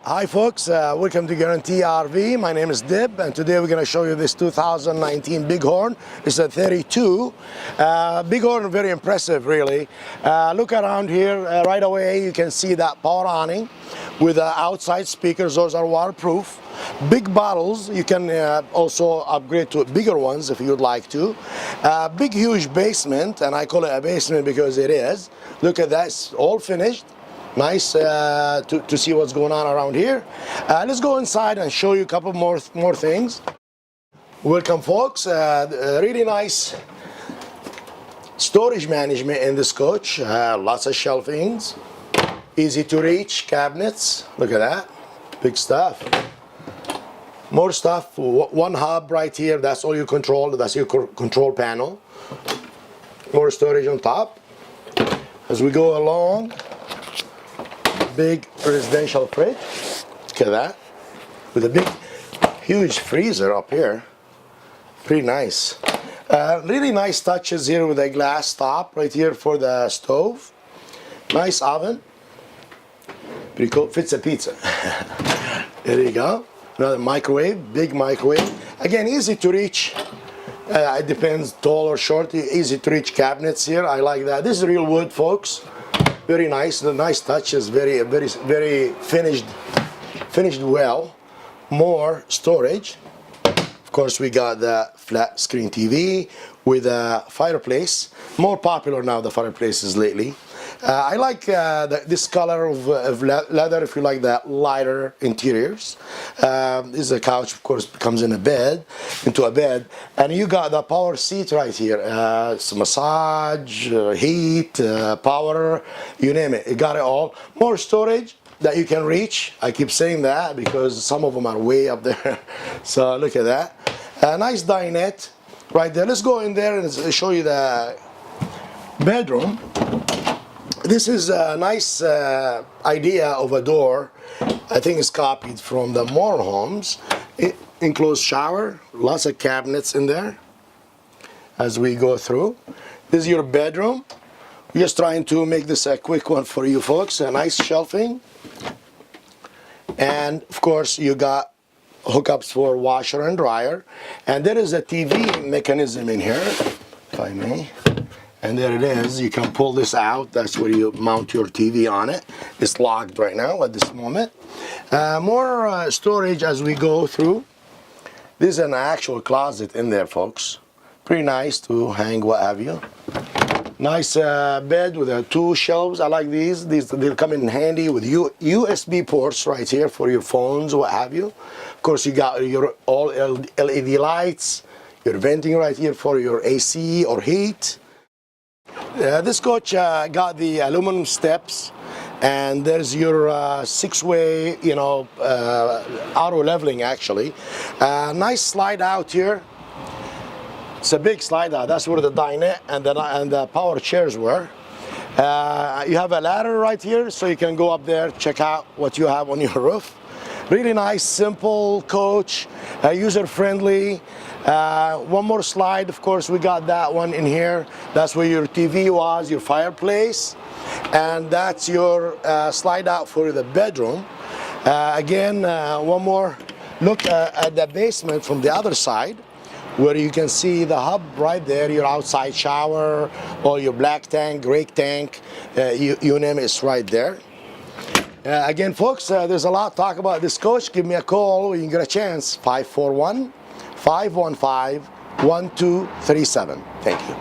Hi folks, welcome to Guaranty RV. My name is Dib, and today we're going to show you this 2019 Bighorn. It's a 32. Bighorn, very impressive really. Look around here, right away you can see that power awning with outside speakers. Those are waterproof. Big bottles, you can also upgrade to bigger ones if you'd like to. Big huge basement, and I call it a basement because it is. Look at that, it's all finished. Nice to see what's going on around here. Let's go inside and show you a couple more things. Welcome folks. Really nice storage management in this coach. Lots of shelvings, easy to reach cabinets. Look at that, big stuff. More stuff. One hub right here, that's all you control. That's your control panel. More storage on top. As we go along, big residential fridge. Look at that, with a big huge freezer up here. Pretty nice. Really nice touches here with a glass top right here for the stove. Nice oven, pretty cool, fits a pizza. There you go. Another microwave, big microwave, again easy to reach. It depends, tall or short. Easy to reach cabinets here. I like that. This is real wood folks. Very nice. The nice touch is very finished well. More storage. Of course, we got the flat screen TV with a fireplace. More popular now, the fireplaces lately. I like this color of leather if you like that lighter interiors. This is a couch, of course, comes in into a bed, and you got the power seat right here. It's massage, heat, power, you name it. You got it all. More storage that you can reach. I keep saying that because some of them are way up there. So look at that. A nice dinette right there. Let's go in there and show you the bedroom. This is a nice idea of a door. I think it's copied from the motorhomes. Enclosed shower, lots of cabinets in there as we go through. This is your bedroom. We're just trying to make this a quick one for you folks. A nice shelving. And of course you got hookups for washer and dryer. And there is a TV mechanism in here, if I may. And there it is. You can pull this out. That's where you mount your TV on it. It's locked right now at this moment. More storage as we go through. This is an actual closet in there, folks. Pretty nice to hang what have you. Nice bed with two shelves. I like these. They'll come in handy with USB ports right here for your phones, what have you. Of course, you got your all LED lights. Your venting right here for your AC or heat. This coach got the aluminum steps, and there's your six-way, auto leveling actually. Nice slide out here. It's a big slide out. That's where the dinette and the power chairs were. You have a ladder right here, so you can go up there, check out what you have on your roof. Really nice, simple coach, user-friendly. One more slide, of course, we got that one in here. That's where your TV was, your fireplace, and that's your slide out for the bedroom. Again, one more look at the basement from the other side, where you can see the hub right there, your outside shower, or your black tank, gray tank, you name it, it's right there. Again, folks, there's a lot to talk about this coach. Give me a call when you get a chance. 541-515-1237. Thank you.